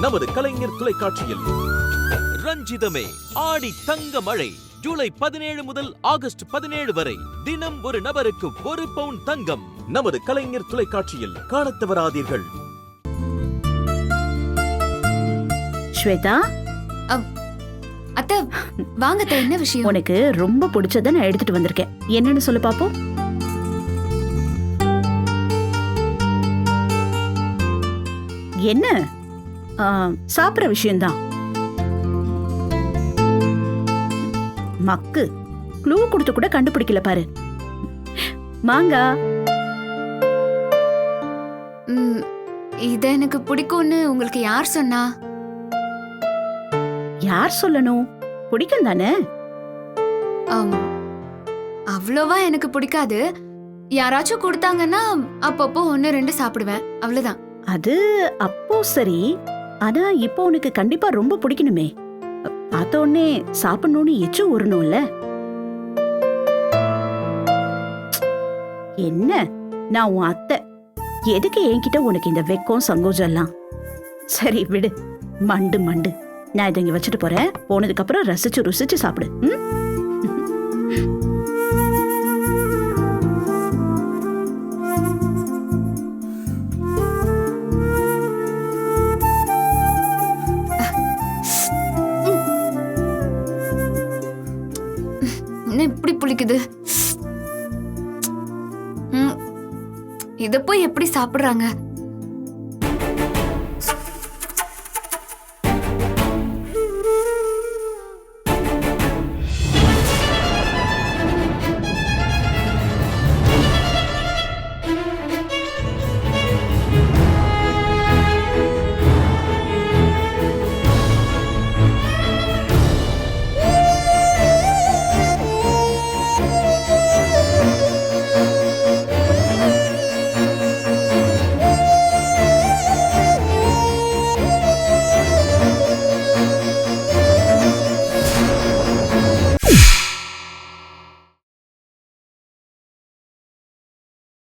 நமது கலைஞர் தொலைக்காட்சியில். ரஞ்சிதமே ஆடி தங்க மழை ஜூலை 17 முதல் ஆகஸ்ட் 17 வரை தினம் ஒரு நபருக்கு 1 பவுன் தங்கம். நமது கலைஞர் தொலைக்காட்சியில் காணத் தவறாதீர்கள். ஸ்வேதா, அத்தை வாங்க அத்தை, என்ன விஷயம்? உனக்கு ரொம்ப பிடிச்சத நான் எடுத்துட்டு வந்திருக்கேன். என்னன்னு சொல்லு பாப்போம். என்ன? சாப்பிடுற விஷயம்தான். மக்கு க்ளூ கொடுத்து கூட கண்டுபிடிக்கல பாரு. மாங்கா. இத எனக்கு பிடிக்கும்னு உங்களுக்கு யார் சொன்னா? யார் சொல்லணும்? பிடிக்கும் தானே. அவ்வளோவா எனக்கு பிடிக்காது. யாராச்சும் கொடுத்தாங்கன்னா அப்பப்போ 1-2 சாப்பிடுவேன், அவ்வளவுதான். அது அப்போ சரி. ஆனா இப்போ உனக்கு கண்டிப்பா ரொம்ப பிடிக்கணுமே. பார்த்த உடனே சாப்பிடணும்னு எச்சு ஊறணும்ல. என்ன, நான் உன் அத்தை. எதுக்கு என்கிட்ட உனக்கு இந்த வெக்கம் சங்கோஜம் எல்லாம்? சரி விடு, மண்டு மண்டு. நான் இதை இங்க வச்சுட்டு போறேன். போனதுக்கு அப்புறம் ரசிச்சு ருசிச்சு சாப்பிடு. இப்படி புளிக்குது. இத போய் எப்படி சாப்பிடுறாங்க?